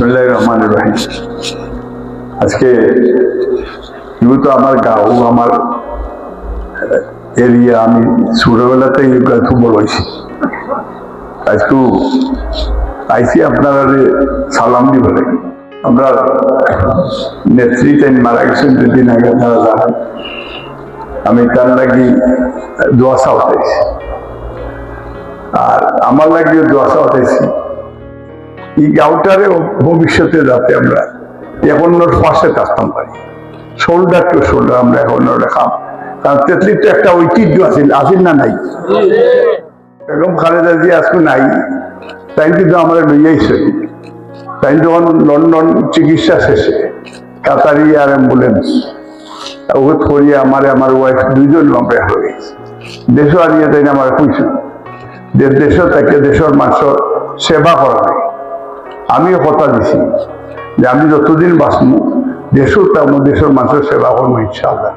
বিসমিল্লাহির রহমানির রহিম। আজকে যেহেতু আমার গাঁও, আমার এরিয়া, আমি ছোটবেলাতেই বড় হয়েছি। আজকে আইসি আপনারা সালাম দিব লাগে। আমরা নেত্রী তাই মারা গেছেন 2 দিন আগে, আপনারা জানেন। আমি তার লাগি দোয়া চাওয়াইছি, আর আমার লাগিয়ে দোয়া চাওয়াইছি এই গাঁওটারে ভবিষ্যতে যাতে আমরা এখন ওর পাশে থাকতাম পারি, শোল্ডার টু শোল্ডার আমরা এখন রেখাম। কারণ তেতলির তো একটা ঐতিহ্য আসিল না নাই, বেগম খালেদা জিয়া আজকে নাই, তাই কিন্তু আমরা লইয়াইছে। তাই যখন লন্ডন চিকিৎসা শেষে কাতারি আর অ্যাম্বুলেন্স ওগুলো করিয়ে আমার ওয়াইফ 2 জন লম্বে হয়ে গেছে। দেশও আনিয়ে তাই আমার কইছিল যে দেশও তাকে দেশের মানুষের সেবা করা হয়। আমিও কথা দিছি যে আমি যতদিন বাঁচবো দেশের মানুষের সেবা করবো ইনশাআল্লাহ।